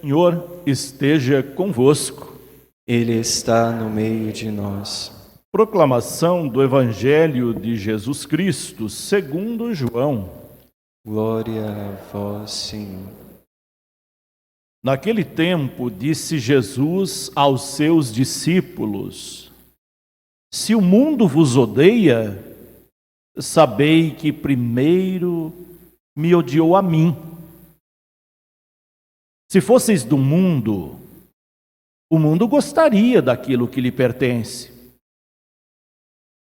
Senhor esteja convosco. Ele está no meio de nós. Proclamação do Evangelho de Jesus Cristo, segundo João. Glória a vós, Senhor. Naquele tempo, disse Jesus aos seus discípulos: Se o mundo vos odeia, sabei que primeiro me odiou a mim. Se fosseis do mundo, o mundo gostaria daquilo que lhe pertence.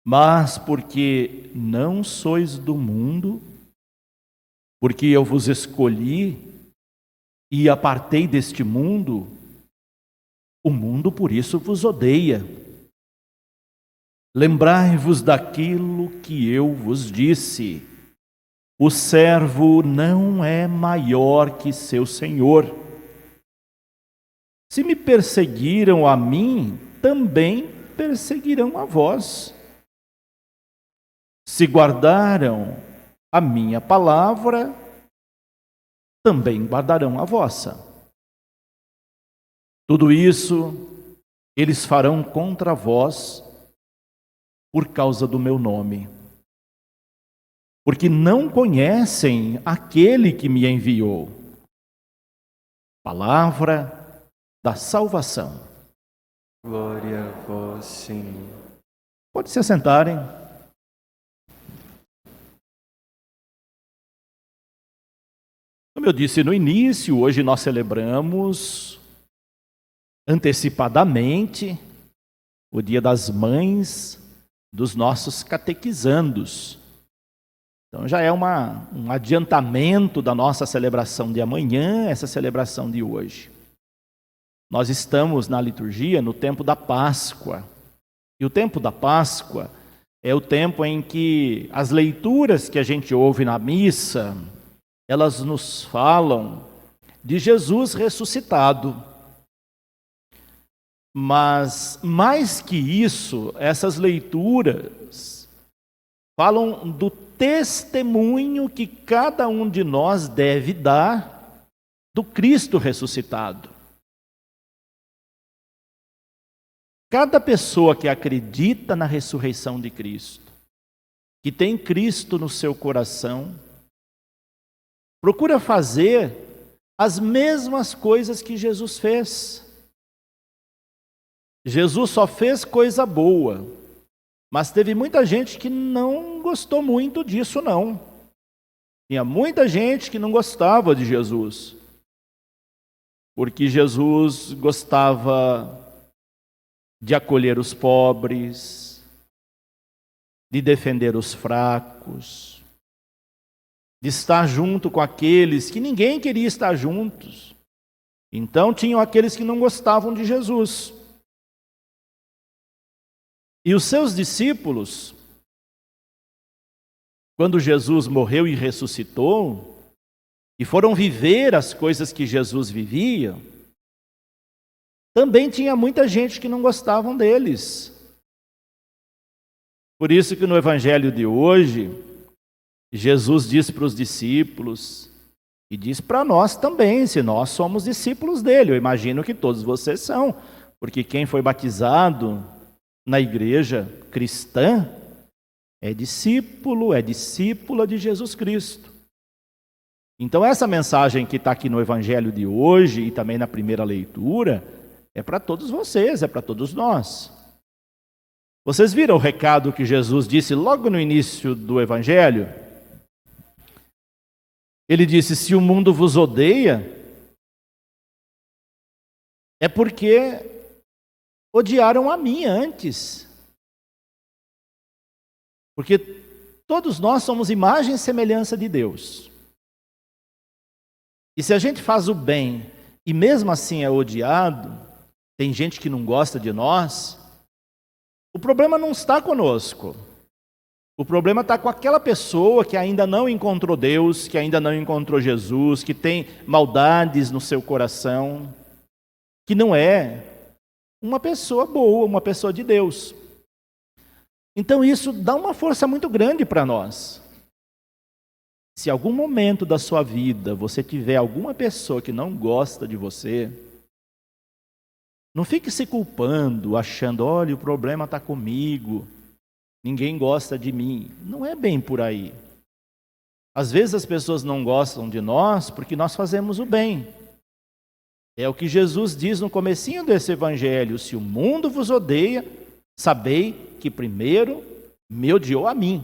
Mas porque não sois do mundo, porque eu vos escolhi e apartei deste mundo, o mundo por isso vos odeia. Lembrai-vos daquilo que eu vos disse: o servo não é maior que seu senhor. Se me perseguiram a mim, também perseguirão a vós. Se guardaram a minha palavra, também guardarão a vossa. Tudo isso eles farão contra vós por causa do meu nome, porque não conhecem aquele que me enviou. Palavra da salvação. Glória a vós, Senhor. Pode se assentarem. Como eu disse no início, hoje nós celebramos antecipadamente o Dia das Mães dos nossos catequizandos. Então já é um adiantamento da nossa celebração de amanhã, essa celebração de hoje. Nós estamos na liturgia no tempo da Páscoa. E o tempo da Páscoa é o tempo em que as leituras que a gente ouve na missa, elas nos falam de Jesus ressuscitado. Mas, mais que isso, essas leituras falam do testemunho que cada um de nós deve dar do Cristo ressuscitado. Cada pessoa que acredita na ressurreição de Cristo, que tem Cristo no seu coração, procura fazer as mesmas coisas que Jesus fez. Jesus só fez coisa boa, mas teve muita gente que não gostou muito disso, não. Tinha muita gente que não gostava de Jesus, porque Jesus gostava de acolher os pobres, de defender os fracos, de estar junto com aqueles que ninguém queria estar juntos. Então tinham aqueles que não gostavam de Jesus. E os seus discípulos, quando Jesus morreu e ressuscitou, e foram viver as coisas que Jesus vivia, também tinha muita gente que não gostavam deles. Por isso que no Evangelho de hoje, Jesus disse para os discípulos, e diz para nós também, se nós somos discípulos dele. Eu imagino que todos vocês são, porque quem foi batizado na igreja cristã é discípulo, é discípula de Jesus Cristo. Então essa mensagem que está aqui no Evangelho de hoje e também na primeira leitura, é para todos vocês, é para todos nós. Vocês viram o recado que Jesus disse logo no início do Evangelho? Ele disse: se o mundo vos odeia, é porque odiaram a mim antes. Porque todos nós somos imagem e semelhança de Deus. E se a gente faz o bem e mesmo assim é odiado, tem gente que não gosta de nós, o problema não está conosco. O problema está com aquela pessoa que ainda não encontrou Deus, que ainda não encontrou Jesus, que tem maldades no seu coração, que não é uma pessoa boa, uma pessoa de Deus. Então isso dá uma força muito grande para nós. Se algum momento da sua vida você tiver alguma pessoa que não gosta de você, não fique se culpando, achando, olha, o problema está comigo, ninguém gosta de mim. Não é bem por aí. Às vezes as pessoas não gostam de nós porque nós fazemos o bem. É o que Jesus diz no comecinho desse evangelho: se o mundo vos odeia, sabei que primeiro me odiou a mim.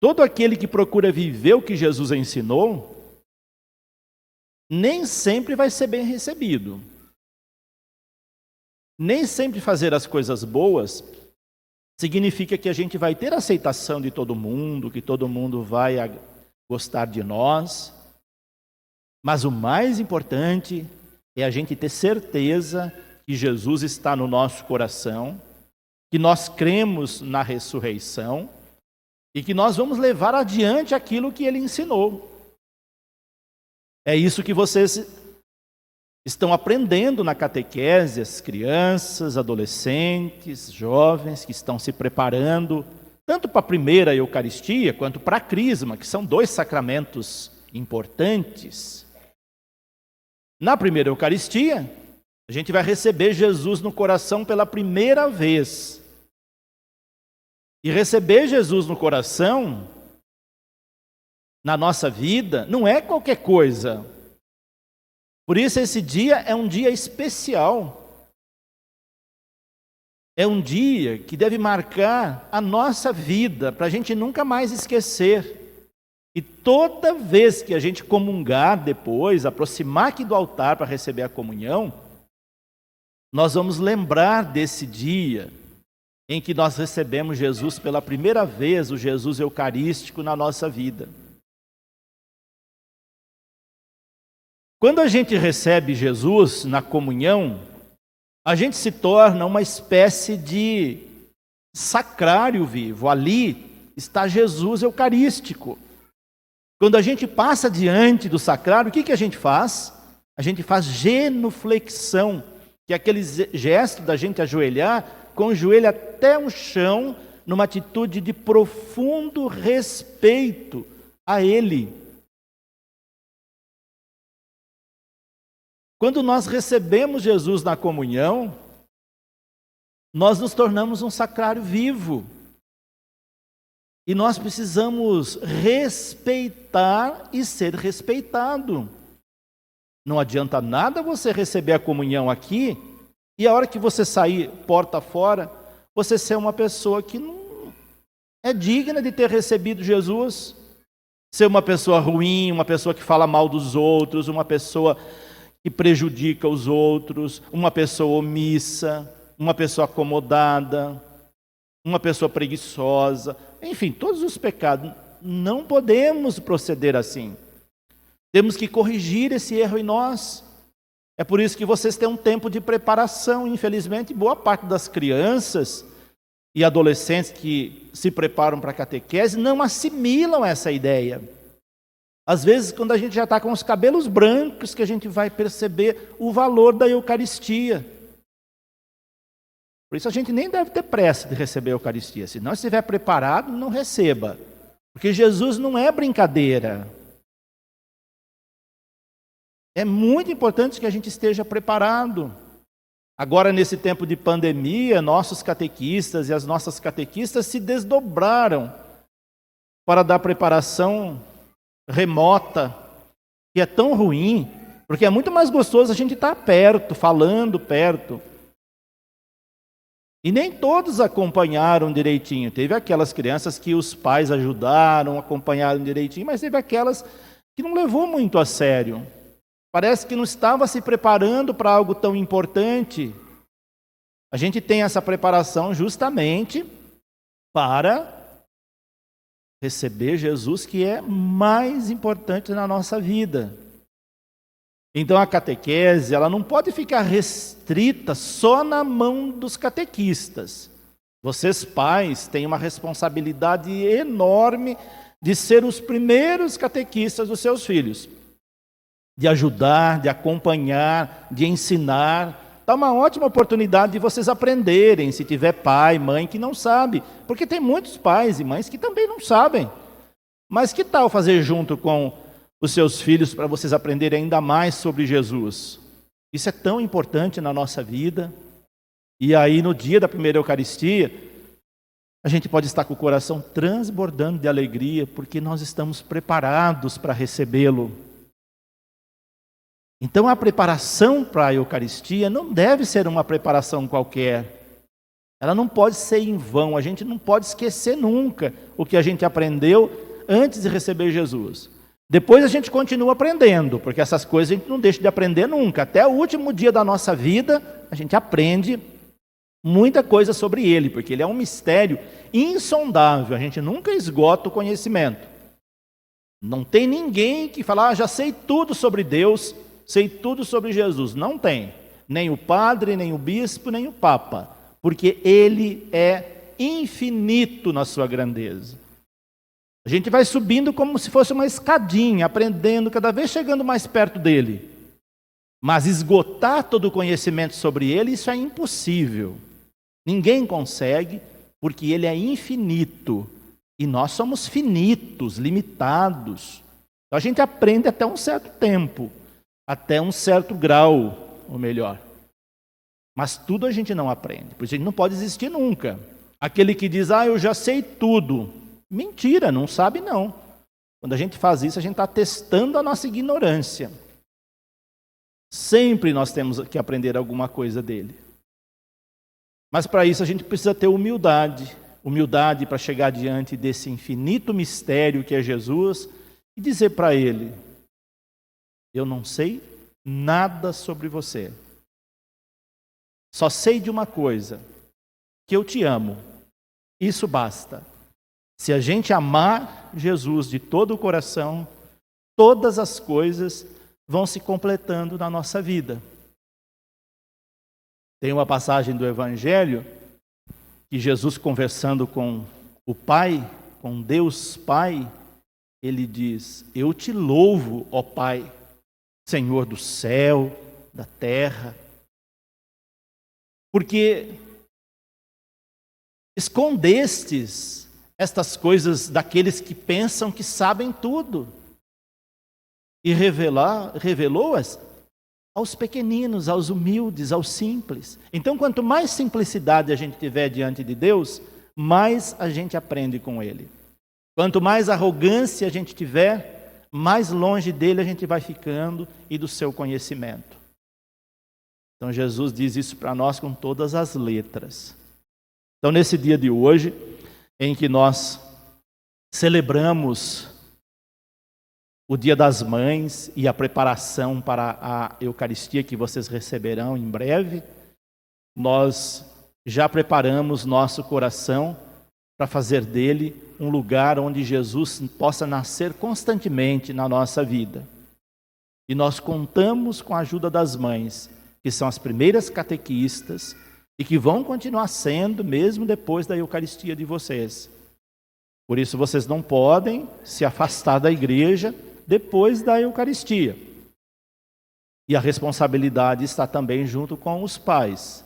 Todo aquele que procura viver o que Jesus ensinou, nem sempre vai ser bem recebido. Nem sempre fazer as coisas boas significa que a gente vai ter a aceitação de todo mundo, que todo mundo vai gostar de nós. Mas o mais importante é a gente ter certeza que Jesus está no nosso coração, que nós cremos na ressurreição e que nós vamos levar adiante aquilo que ele ensinou. É isso que vocês estão aprendendo na catequese, as crianças, adolescentes, jovens que estão se preparando, tanto para a primeira Eucaristia quanto para a Crisma, que são 2 sacramentos importantes. Na primeira Eucaristia, a gente vai receber Jesus no coração pela primeira vez. E receber Jesus no coração, na nossa vida, não é qualquer coisa. Por isso esse dia é um dia especial. É um dia que deve marcar a nossa vida, para a gente nunca mais esquecer. E toda vez que a gente comungar depois, aproximar aqui do altar para receber a comunhão, nós vamos lembrar desse dia em que nós recebemos Jesus pela primeira vez, o Jesus eucarístico na nossa vida. Quando a gente recebe Jesus na comunhão, a gente se torna uma espécie de sacrário vivo. Ali está Jesus eucarístico. Quando a gente passa diante do sacrário, o que a gente faz? A gente faz genuflexão, que é aquele gesto da gente ajoelhar com o joelho até o chão, numa atitude de profundo respeito a Ele. Quando nós recebemos Jesus na comunhão, nós nos tornamos um sacrário vivo. E nós precisamos respeitar e ser respeitado. Não adianta nada você receber a comunhão aqui e a hora que você sair porta fora, você ser uma pessoa que não é digna de ter recebido Jesus. Ser uma pessoa ruim, uma pessoa que fala mal dos outros, uma pessoa que prejudica os outros, uma pessoa omissa, uma pessoa acomodada, uma pessoa preguiçosa, enfim, todos os pecados. Não podemos proceder assim. Temos que corrigir esse erro em nós. É por isso que vocês têm um tempo de preparação. Infelizmente, boa parte das crianças e adolescentes que se preparam para a catequese não assimilam essa ideia. Às vezes, quando a gente já está com os cabelos brancos, que a gente vai perceber o valor da Eucaristia. Por isso a gente nem deve ter pressa de receber a Eucaristia. Se não estiver preparado, não receba. Porque Jesus não é brincadeira. É muito importante que a gente esteja preparado. Agora, nesse tempo de pandemia, nossos catequistas e as nossas catequistas se desdobraram para dar preparação remota, que é tão ruim, porque é muito mais gostoso a gente estar perto, falando perto. E nem todos acompanharam direitinho. Teve aquelas crianças que os pais ajudaram, acompanharam direitinho, mas teve aquelas que não levou muito a sério. Parece que não estava se preparando para algo tão importante. A gente tem essa preparação justamente para receber Jesus, que é mais importante na nossa vida. Então a catequese, ela não pode ficar restrita só na mão dos catequistas. Vocês pais têm uma responsabilidade enorme de ser os primeiros catequistas dos seus filhos. De ajudar, de acompanhar, de ensinar, Está uma ótima oportunidade de vocês aprenderem, se tiver pai, mãe que não sabe. Porque tem muitos pais e mães que também não sabem. Mas que tal fazer junto com os seus filhos para vocês aprenderem ainda mais sobre Jesus? Isso é tão importante na nossa vida. E aí no dia da primeira Eucaristia, a gente pode estar com o coração transbordando de alegria, porque nós estamos preparados para recebê-lo. Então a preparação para a Eucaristia não deve ser uma preparação qualquer. Ela não pode ser em vão, a gente não pode esquecer nunca o que a gente aprendeu antes de receber Jesus. Depois a gente continua aprendendo, porque essas coisas a gente não deixa de aprender nunca. Até o último dia da nossa vida, a gente aprende muita coisa sobre ele, porque ele é um mistério insondável, a gente nunca esgota o conhecimento. Não tem ninguém que fala, já sei tudo sobre Deus, sei tudo sobre Jesus. Não tem. Nem o padre, nem o bispo, nem o papa. Porque ele é infinito na sua grandeza. A gente vai subindo como se fosse uma escadinha, aprendendo, cada vez chegando mais perto dele. Mas esgotar todo o conhecimento sobre ele, isso é impossível. Ninguém consegue, porque ele é infinito. E nós somos finitos, limitados. Então a gente aprende até um certo tempo. Até um certo grau, ou melhor. Mas tudo a gente não aprende, por isso a gente não pode existir nunca. Aquele que diz, eu já sei tudo. Mentira, não sabe não. Quando a gente faz isso, a gente está testando a nossa ignorância. Sempre nós temos que aprender alguma coisa dele. Mas para isso a gente precisa ter humildade. Humildade para chegar diante desse infinito mistério que é Jesus e dizer para ele, eu não sei nada sobre você. Só sei de uma coisa, que eu te amo. Isso basta. Se a gente amar Jesus de todo o coração, todas as coisas vão se completando na nossa vida. Tem uma passagem do Evangelho que Jesus, conversando com o Pai, com Deus Pai, ele diz, eu te louvo, ó Pai, Senhor do céu, da terra, porque escondestes estas coisas daqueles que pensam que sabem tudo e revelou-as aos pequeninos, aos humildes, aos simples. Então, quanto mais simplicidade a gente tiver diante de Deus, mais a gente aprende com Ele. Quanto mais arrogância a gente tiver, mais longe dele a gente vai ficando e do seu conhecimento. Então Jesus diz isso para nós com todas as letras. Então nesse dia de hoje, em que nós celebramos o Dia das Mães e a preparação para a Eucaristia que vocês receberão em breve, nós já preparamos nosso coração para fazer dele um lugar onde Jesus possa nascer constantemente na nossa vida. E nós contamos com a ajuda das mães, que são as primeiras catequistas e que vão continuar sendo mesmo depois da Eucaristia de vocês. Por isso vocês não podem se afastar da igreja depois da Eucaristia. E a responsabilidade está também junto com os pais.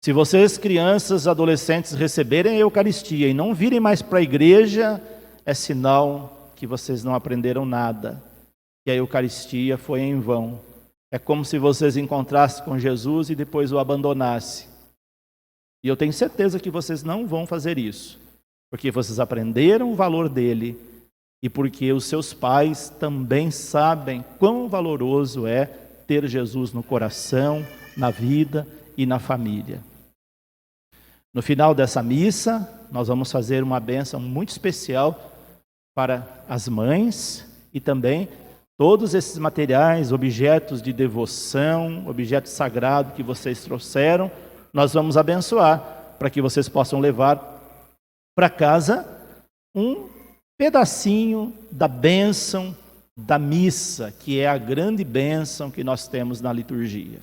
Se vocês, crianças, adolescentes, receberem a Eucaristia e não virem mais para a igreja, é sinal que vocês não aprenderam nada, que a Eucaristia foi em vão. É como se vocês encontrassem com Jesus e depois o abandonassem. E eu tenho certeza que vocês não vão fazer isso, porque vocês aprenderam o valor dele e porque os seus pais também sabem quão valoroso é ter Jesus no coração, na vida e na família. No final dessa missa, nós vamos fazer uma bênção muito especial para as mães e também todos esses materiais, objetos de devoção, objetos sagrados que vocês trouxeram, nós vamos abençoar para que vocês possam levar para casa um pedacinho da bênção da missa, que é a grande bênção que nós temos na liturgia.